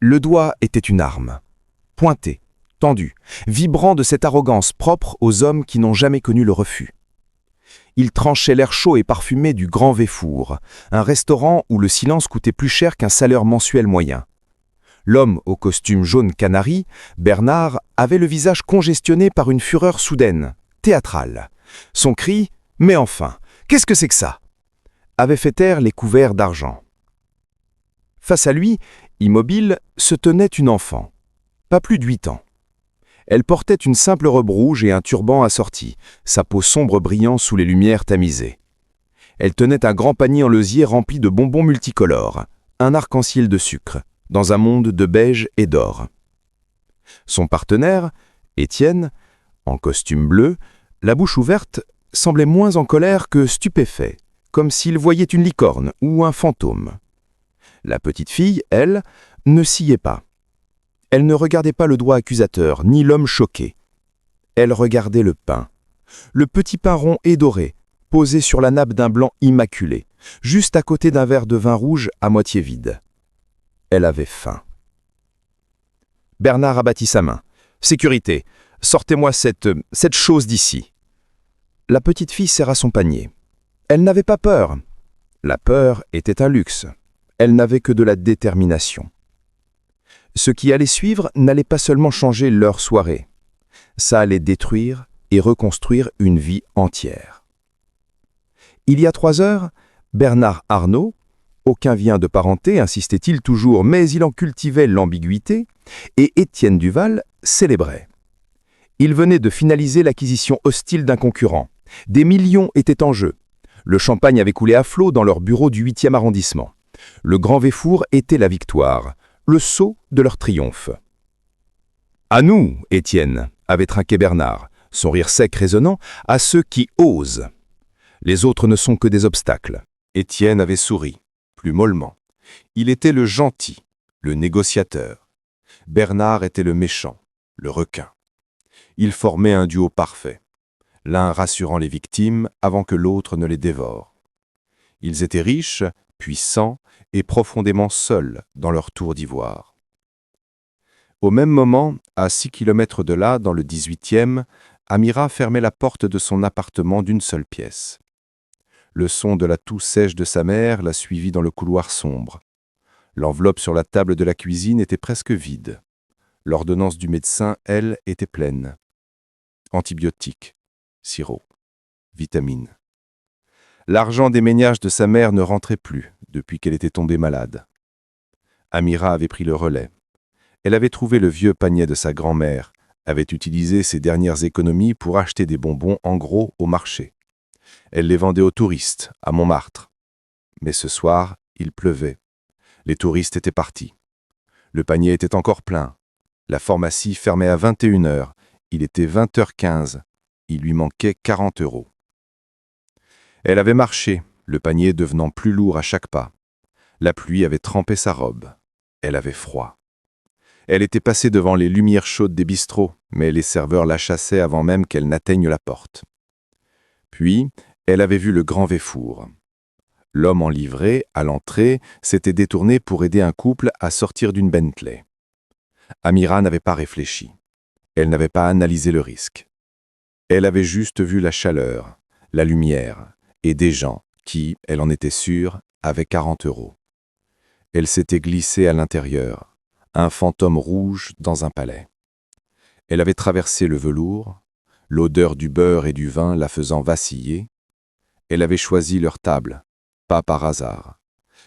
Le doigt était une arme, pointé, tendu, vibrant de cette arrogance propre aux hommes qui n'ont jamais connu le refus. Il tranchait l'air chaud et parfumé du Grand Véfour, un restaurant où le silence coûtait plus cher qu'un salaire mensuel moyen. L'homme au costume jaune canari, Bernard, avait le visage congestionné par une fureur soudaine, théâtrale. Son cri « Mais enfin, qu'est-ce que c'est que ça ?» avait fait taire les couverts d'argent. Face à lui, immobile, se tenait une enfant, pas plus d'8 ans. Elle portait une simple robe rouge et un turban assorti, sa peau sombre brillant sous les lumières tamisées. Elle tenait un grand panier en lesier rempli de bonbons multicolores, un arc-en-ciel de sucre, dans un monde de beige et d'or. Son partenaire, Étienne, en costume bleu, la bouche ouverte, semblait moins en colère que stupéfait, comme s'il voyait une licorne ou un fantôme. La petite fille, elle, ne sciait pas. Elle ne regardait pas le doigt accusateur, ni l'homme choqué. Elle regardait le petit pain rond et doré, posé sur la nappe d'un blanc immaculé, juste à côté d'un verre de vin rouge à moitié vide. Elle avait faim. Bernard abattit sa main. « Sécurité, sortez-moi cette chose d'ici. » La petite fille serra son panier. Elle n'avait pas peur. La peur était un luxe. Elle n'avait que de la détermination. Ce qui allait suivre n'allait pas seulement changer leur soirée. Ça allait détruire et reconstruire une vie entière. Il y a 3 heures, Bernard Arnault, aucun vient de parenté, insistait-il toujours, mais il en cultivait l'ambiguïté, et Étienne Duval célébrait. Il venait de finaliser l'acquisition hostile d'un concurrent. Des millions étaient en jeu. Le champagne avait coulé à flot dans leur bureau du 8e arrondissement. Le Grand Véfour était la victoire, le sceau de leur triomphe. « À nous, Étienne !» avait trinqué Bernard, son rire sec résonnant, « à ceux qui osent. Les autres ne sont que des obstacles. » Étienne avait souri, plus mollement. Il était le gentil, le négociateur. Bernard était le méchant, le requin. Ils formaient un duo parfait, l'un rassurant les victimes avant que l'autre ne les dévore. Ils étaient riches, puissants et profondément seuls dans leur tour d'ivoire. Au même moment, à 6 kilomètres de là, dans le 18e, Amira fermait la porte de son appartement d'une seule pièce. Le son de la toux sèche de sa mère la suivit dans le couloir sombre. L'enveloppe sur la table de la cuisine était presque vide. L'ordonnance du médecin, elle, était pleine. Antibiotiques, sirop, vitamines. L'argent des ménages de sa mère ne rentrait plus depuis qu'elle était tombée malade. Amira avait pris le relais. Elle avait trouvé le vieux panier de sa grand-mère, avait utilisé ses dernières économies pour acheter des bonbons en gros au marché. Elle les vendait aux touristes, à Montmartre. Mais ce soir, il pleuvait. Les touristes étaient partis. Le panier était encore plein. La pharmacie fermait à 21h. Il était 20h15. Il lui manquait 40 €. Elle avait marché, le panier devenant plus lourd à chaque pas. La pluie avait trempé sa robe. Elle avait froid. Elle était passée devant les lumières chaudes des bistrots, mais les serveurs la chassaient avant même qu'elle n'atteigne la porte. Puis, elle avait vu le Grand Véfour. L'homme en livrée, à l'entrée, s'était détourné pour aider un couple à sortir d'une Bentley. Amira n'avait pas réfléchi. Elle n'avait pas analysé le risque. Elle avait juste vu la chaleur, la lumière, et des gens qui, elle en était sûre, avaient 40 €. Elle s'était glissée à l'intérieur, un fantôme rouge dans un palais. Elle avait traversé le velours, l'odeur du beurre et du vin la faisant vaciller. Elle avait choisi leur table, pas par hasard.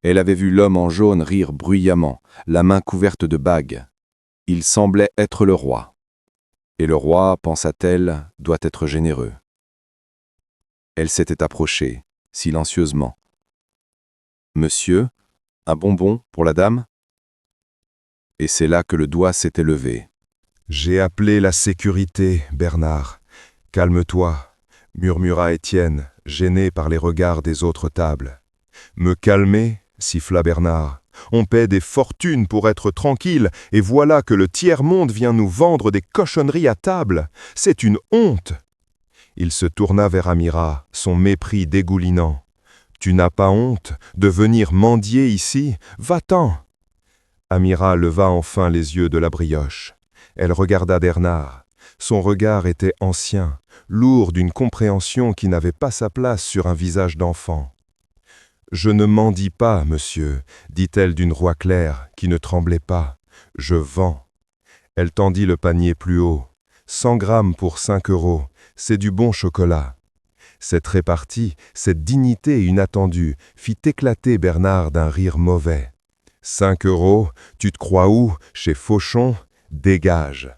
Elle avait vu l'homme en jaune rire bruyamment, la main couverte de bagues. Il semblait être le roi. Et le roi, pensa-t-elle, doit être généreux. Elle s'était approchée, silencieusement. « Monsieur, un bonbon pour la dame ?» Et c'est là que le doigt s'était levé. « J'ai appelé la sécurité, Bernard. Calme-toi, » murmura Étienne, gêné par les regards des autres tables. « Me calmer ?» siffla Bernard. « On paie des fortunes pour être tranquille, et voilà que le tiers-monde vient nous vendre des cochonneries à table. C'est une honte !» Il se tourna vers Amira, son mépris dégoulinant. « Tu n'as pas honte de venir mendier ici? Va-t'en !» Amira leva enfin les yeux de la brioche. Elle regarda Bernard. Son regard était ancien, lourd d'une compréhension qui n'avait pas sa place sur un visage d'enfant. « Je ne mendie pas, monsieur, dit-elle d'une voix claire, qui ne tremblait pas. Je vends. » Elle tendit le panier plus haut. 100 grammes pour 5 €, c'est du bon chocolat. Cette répartie, cette dignité inattendue, fit éclater Bernard d'un rire mauvais. 5 €, tu te crois où? Chez Fauchon? Dégage.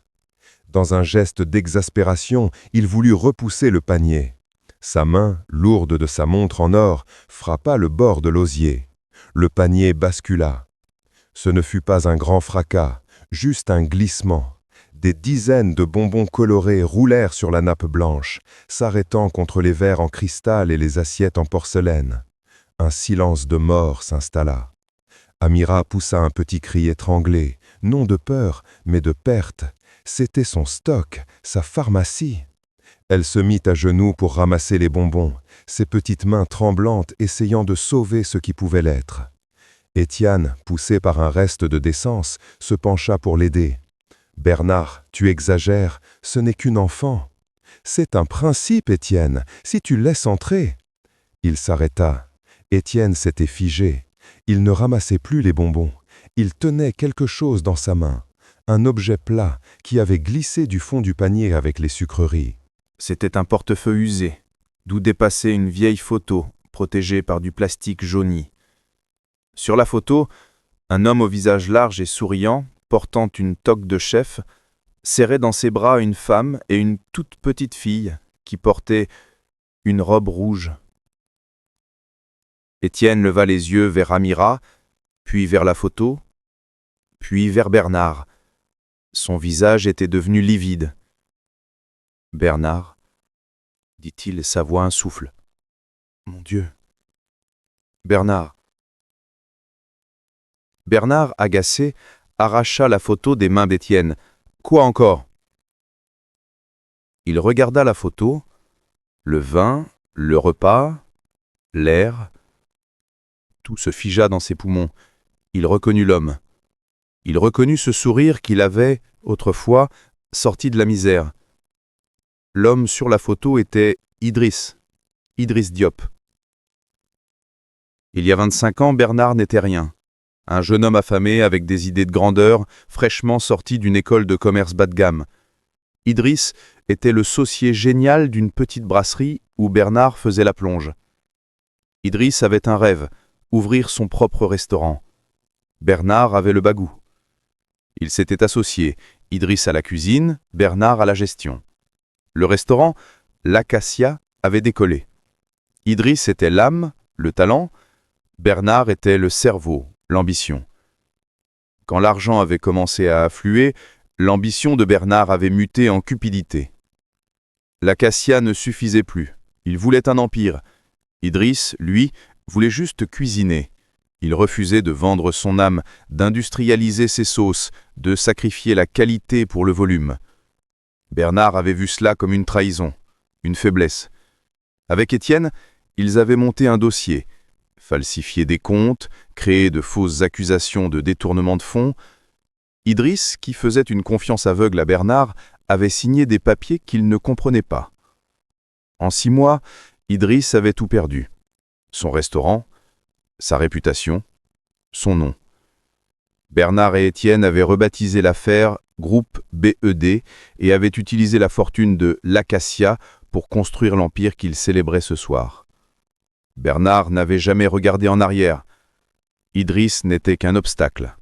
Dans un geste d'exaspération, il voulut repousser le panier. Sa main, lourde de sa montre en or, frappa le bord de l'osier. Le panier bascula. Ce ne fut pas un grand fracas, juste un glissement. Des dizaines de bonbons colorés roulèrent sur la nappe blanche, s'arrêtant contre les verres en cristal et les assiettes en porcelaine. Un silence de mort s'installa. Amira poussa un petit cri étranglé, non de peur, mais de perte. C'était son stock, sa pharmacie. Elle se mit à genoux pour ramasser les bonbons, ses petites mains tremblantes essayant de sauver ce qui pouvait l'être. Étienne, poussé par un reste de décence, se pencha pour l'aider. « Bernard, tu exagères, ce n'est qu'une enfant. »« C'est un principe, Étienne, si tu laisses entrer. » Il s'arrêta. Étienne s'était figé. Il ne ramassait plus les bonbons. Il tenait quelque chose dans sa main, un objet plat qui avait glissé du fond du panier avec les sucreries. C'était un portefeuille usé, d'où dépassait une vieille photo, protégée par du plastique jauni. Sur la photo, un homme au visage large et souriant, portant une toque de chef, serrait dans ses bras une femme et une toute petite fille qui portait une robe rouge. Étienne leva les yeux vers Amira, puis vers la photo, puis vers Bernard. Son visage était devenu livide. « Bernard, dit-il, sa voix un souffle. Mon Dieu. Bernard. Bernard, agacé, arracha la photo des mains d'Étienne. Quoi encore? Il regarda la photo, le vin, le repas, l'air. Tout se figea dans ses poumons. Il reconnut l'homme. Il reconnut ce sourire qu'il avait, autrefois, sorti de la misère. L'homme sur la photo était Idriss Diop. Il y a 25 ans, Bernard n'était rien. Un jeune homme affamé avec des idées de grandeur, fraîchement sorti d'une école de commerce bas de gamme. Idriss était le saucier génial d'une petite brasserie où Bernard faisait la plonge. Idriss avait un rêve, ouvrir son propre restaurant. Bernard avait le bagou. Ils s'étaient associés, Idriss à la cuisine, Bernard à la gestion. Le restaurant, l'Acacia, avait décollé. Idriss était l'âme, le talent, Bernard était le cerveau, l'ambition. Quand l'argent avait commencé à affluer, l'ambition de Bernard avait muté en cupidité. L'Acacia ne suffisait plus, il voulait un empire. Idriss, lui, voulait juste cuisiner. Il refusait de vendre son âme, d'industrialiser ses sauces, de sacrifier la qualité pour le volume. Bernard avait vu cela comme une trahison, une faiblesse. Avec Étienne, ils avaient monté un dossier, falsifié des comptes, créé de fausses accusations de détournement de fonds. Idriss, qui faisait une confiance aveugle à Bernard, avait signé des papiers qu'il ne comprenait pas. En 6 mois, Idriss avait tout perdu. Son restaurant, sa réputation, son nom. Bernard et Étienne avaient rebaptisé l'affaire Groupe BED et avaient utilisé la fortune de l'Acacia pour construire l'empire qu'ils célébraient ce soir. Bernard n'avait jamais regardé en arrière. Idriss n'était qu'un obstacle.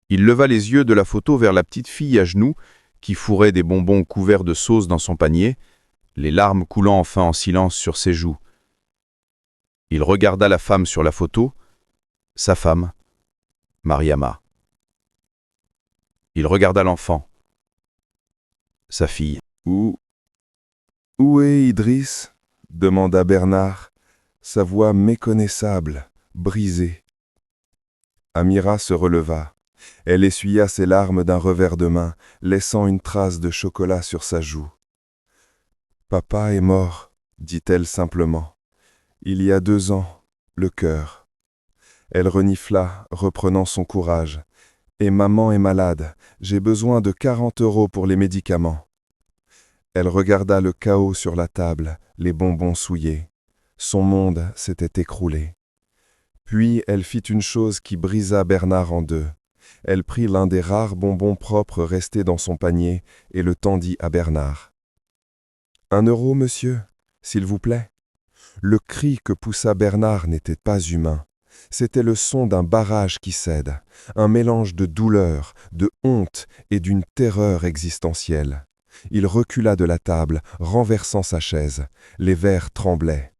Il leva les yeux de la photo vers la petite fille à genoux qui fourrait des bonbons couverts de sauce dans son panier, les larmes coulant enfin en silence sur ses joues. Il regarda la femme sur la photo, sa femme, Mariama. Il regarda l'enfant, sa fille. « Où est Idriss ?» demanda Bernard, sa voix méconnaissable, brisée. Amira se releva. Elle essuya ses larmes d'un revers de main, laissant une trace de chocolat sur sa joue. « Papa est mort, dit-elle simplement. Il y a 2 ans, le cœur. » Elle renifla, reprenant son courage. « Et maman est malade, j'ai besoin de 40 € pour les médicaments. » Elle regarda le chaos sur la table, les bonbons souillés. Son monde s'était écroulé. Puis elle fit une chose qui brisa Bernard en deux. Elle prit l'un des rares bonbons propres restés dans son panier et le tendit à Bernard. « 1 euro, monsieur, s'il vous plaît ?» Le cri que poussa Bernard n'était pas humain. C'était le son d'un barrage qui cède, un mélange de douleur, de honte et d'une terreur existentielle. Il recula de la table, renversant sa chaise. Les verres tremblaient.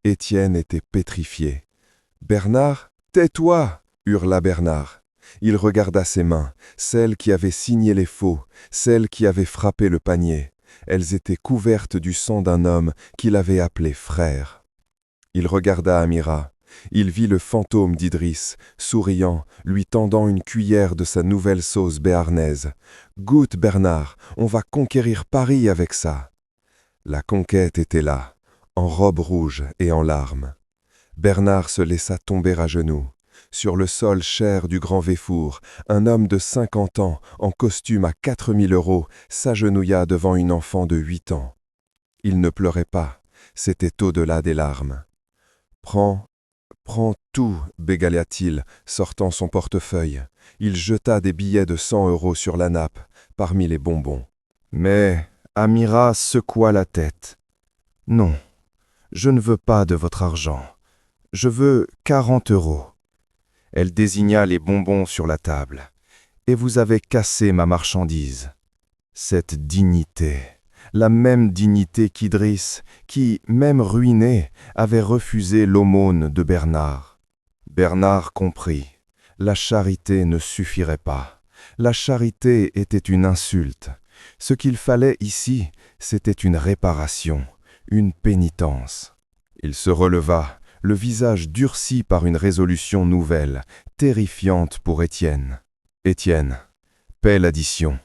Étienne était pétrifié. « Bernard, tais-toi » hurla Bernard. Il regarda ses mains, celles qui avaient signé les faux, celles qui avaient frappé le panier. Elles étaient couvertes du sang d'un homme qu'il avait appelé frère. Il regarda Amira. Il vit le fantôme d'Idriss, souriant, lui tendant une cuillère de sa nouvelle sauce béarnaise. « Goûte, Bernard, on va conquérir Paris avec ça. » La conquête était là, en robe rouge et en larmes. Bernard se laissa tomber à genoux. Sur le sol cher du Grand Véfour, un homme de 50 ans, en costume à 4 000 € s'agenouilla devant une enfant de 8 ans. Il ne pleurait pas, c'était au-delà des larmes. « Prends tout, bégaya-t-il, sortant son portefeuille. Il jeta des billets de 100 € sur la nappe, parmi les bonbons. Mais Amira secoua la tête. « Non, je ne veux pas de votre argent. Je veux 40 €. » Elle désigna les bonbons sur la table. « Et vous avez cassé ma marchandise. » Cette dignité, la même dignité qu'Idriss, qui, même ruiné, avait refusé l'aumône de Bernard. Bernard comprit. La charité ne suffirait pas. La charité était une insulte. Ce qu'il fallait ici, c'était une réparation, une pénitence. Il se releva, le visage durci par une résolution nouvelle, terrifiante pour Étienne. « Étienne, paie l'addition,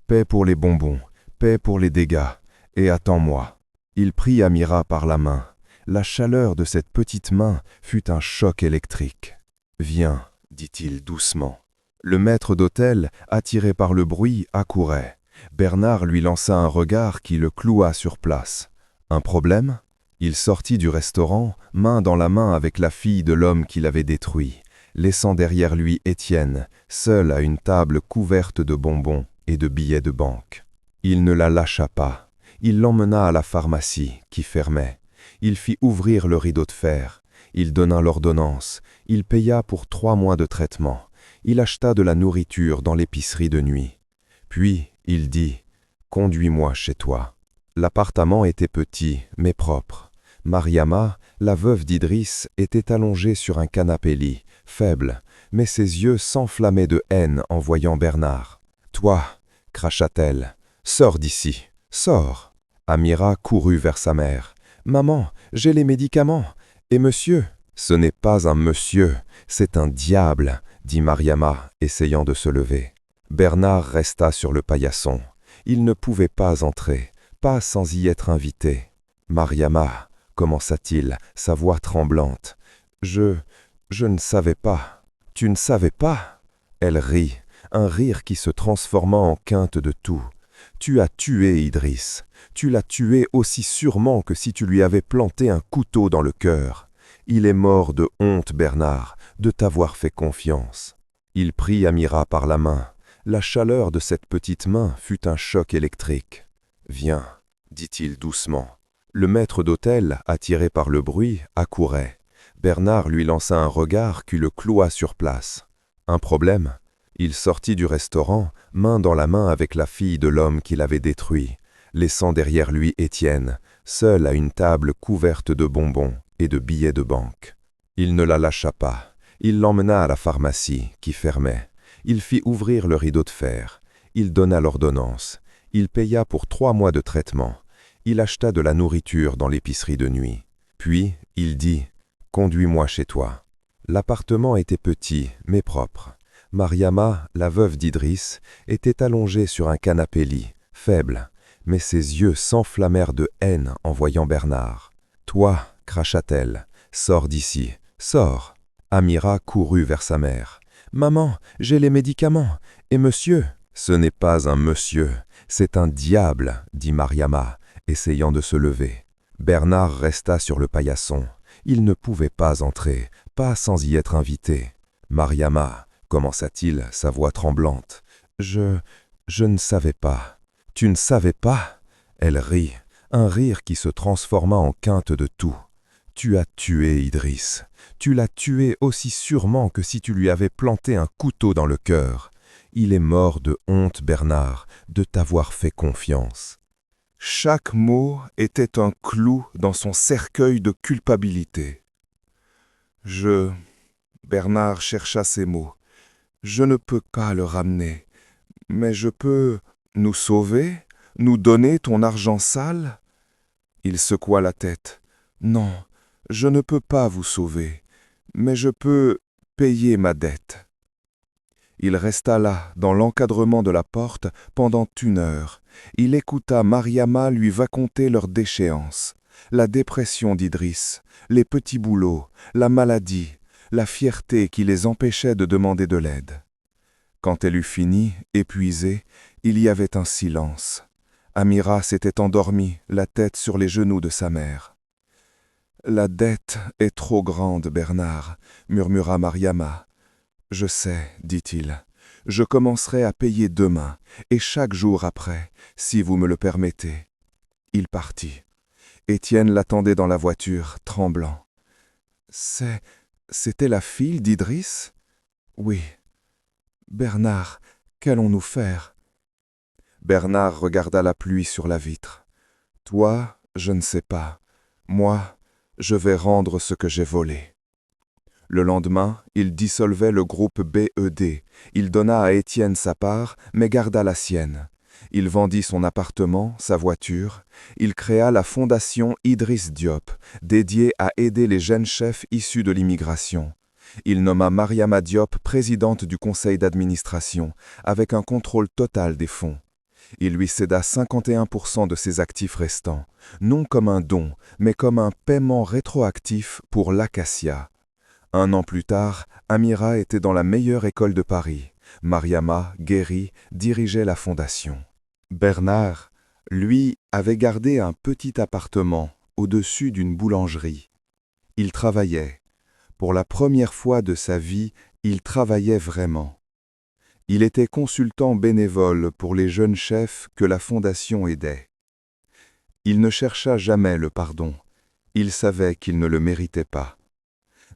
paie pour les bonbons, paie pour les dégâts, et attends-moi. » Il prit Amira par la main. La chaleur de cette petite main fut un choc électrique. « Viens, » dit-il doucement. Le maître d'hôtel, attiré par le bruit, accourait. Bernard lui lança un regard qui le cloua sur place. « Un problème ?» Il sortit du restaurant, main dans la main avec la fille de l'homme qui l'avait détruit, laissant derrière lui Étienne, seul à une table couverte de bonbons et de billets de banque. Il ne la lâcha pas. Il l'emmena à la pharmacie, qui fermait. Il fit ouvrir le rideau de fer. Il donna l'ordonnance. Il paya pour 3 mois de traitement. Il acheta de la nourriture dans l'épicerie de nuit. Puis, il dit « Conduis-moi chez toi ». L'appartement était petit, mais propre. Mariama, la veuve d'Idriss, était allongée sur un canapé-lit, faible, mais ses yeux s'enflammaient de haine en voyant Bernard. « Toi, » cracha-t-elle, « sors d'ici, sors !» Amira courut vers sa mère. « Maman, j'ai les médicaments. Et monsieur ?»« Ce n'est pas un monsieur, c'est un diable !» dit Mariama, essayant de se lever. Bernard resta sur le paillasson. Il ne pouvait pas entrer, pas sans y être invité. « Mariama » commença-t-il, sa voix tremblante. « Je ne savais pas. »« Tu ne savais pas ?» Elle rit, un rire qui se transforma en quinte de tout. « Tu as tué Idriss. Tu l'as tué aussi sûrement que si tu lui avais planté un couteau dans le cœur. Il est mort de honte, Bernard, de t'avoir fait confiance. » Il prit Amira par la main. La chaleur de cette petite main fut un choc électrique. « Viens, » dit-il doucement. Le maître d'hôtel, attiré par le bruit, accourait. Bernard lui lança un regard qui le cloua sur place. Un problème ? Il sortit du restaurant, main dans la main avec la fille de l'homme qui l'avait détruit, laissant derrière lui Étienne, seul à une table couverte de bonbons et de billets de banque. Il ne la lâcha pas. Il l'emmena à la pharmacie, qui fermait. Il fit ouvrir le rideau de fer. Il donna l'ordonnance. Il paya pour 3 mois de traitement. Il acheta de la nourriture dans l'épicerie de nuit. Puis, il dit « Conduis-moi chez toi ». L'appartement était petit, mais propre. Mariama, la veuve d'Idriss, était allongée sur un canapé-lit, faible, mais ses yeux s'enflammèrent de haine en voyant Bernard. « Toi, cracha-t-elle, sors d'ici, sors !» Amira courut vers sa mère. « Maman, j'ai les médicaments. Et monsieur ?»« Ce n'est pas un monsieur, c'est un diable, » dit Mariama, essayant de se lever. Bernard resta sur le paillasson. Il ne pouvait pas entrer, pas sans y être invité. « Mariama, » commença-t-il, sa voix tremblante. « Je ne savais pas. »« Tu ne savais pas ?» Elle rit, un rire qui se transforma en quinte de tout. « Tu as tué Idriss. Tu l'as tué aussi sûrement que si tu lui avais planté un couteau dans le cœur. Il est mort de honte, Bernard, de t'avoir fait confiance. » Chaque mot était un clou dans son cercueil de culpabilité. Bernard chercha ses mots. Je ne peux pas le ramener, mais je peux nous sauver, nous donner ton argent sale. Il secoua la tête. Non, je ne peux pas vous sauver, mais je peux payer ma dette. Il resta là, dans l'encadrement de la porte, pendant 1 heure. Il écouta Mariama lui raconter leur déchéance, la dépression d'Idriss, les petits boulots, la maladie, la fierté qui les empêchait de demander de l'aide. Quand elle eut fini, épuisée, il y avait un silence. Amira s'était endormie, la tête sur les genoux de sa mère. « La dette est trop grande, Bernard, » murmura Mariama. « Je sais, dit-il. Je commencerai à payer demain, et chaque jour après, si vous me le permettez. » Il partit. Étienne l'attendait dans la voiture, tremblant. « C'était la fille d'Idriss ?»« Oui. »« Bernard, qu'allons-nous faire ?» Bernard regarda la pluie sur la vitre. « Toi, je ne sais pas. Moi, je vais rendre ce que j'ai volé. » Le lendemain, il dissolvait le groupe BED. Il donna à Étienne sa part, mais garda la sienne. Il vendit son appartement, sa voiture. Il créa la fondation Idriss Diop, dédiée à aider les jeunes chefs issus de l'immigration. Il nomma Mariama Diop présidente du conseil d'administration, avec un contrôle total des fonds. Il lui céda 51% de ses actifs restants, non comme un don, mais comme un paiement rétroactif pour l'Acacia. 1 an plus tard, Amira était dans la meilleure école de Paris. Mariama, guérie, dirigeait la fondation. Bernard, lui, avait gardé un petit appartement au-dessus d'une boulangerie. Il travaillait. Pour la première fois de sa vie, il travaillait vraiment. Il était consultant bénévole pour les jeunes chefs que la fondation aidait. Il ne chercha jamais le pardon. Il savait qu'il ne le méritait pas.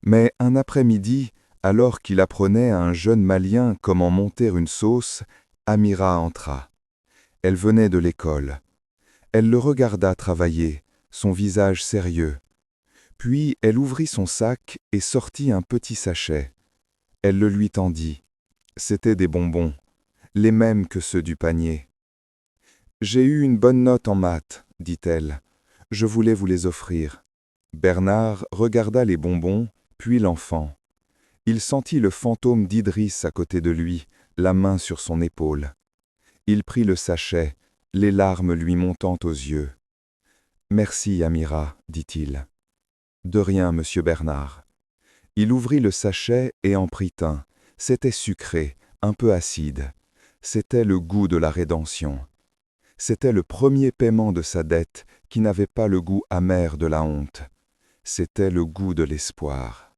Mais un après-midi, alors qu'il apprenait à un jeune Malien comment monter une sauce, Amira entra. Elle venait de l'école. Elle le regarda travailler, son visage sérieux. Puis elle ouvrit son sac et sortit un petit sachet. Elle le lui tendit. C'étaient des bonbons, les mêmes que ceux du panier. « J'ai eu une bonne note en maths, » dit-elle. « Je voulais vous les offrir. » Bernard regarda les bonbons, puis l'enfant. Il sentit le fantôme d'Idriss à côté de lui, la main sur son épaule. Il prit le sachet, les larmes lui montant aux yeux. « Merci, Amira, » dit-il. « De rien, monsieur Bernard. » Il ouvrit le sachet et en prit un. C'était sucré, un peu acide. C'était le goût de la rédemption. C'était le premier paiement de sa dette qui n'avait pas le goût amer de la honte. C'était le goût de l'espoir.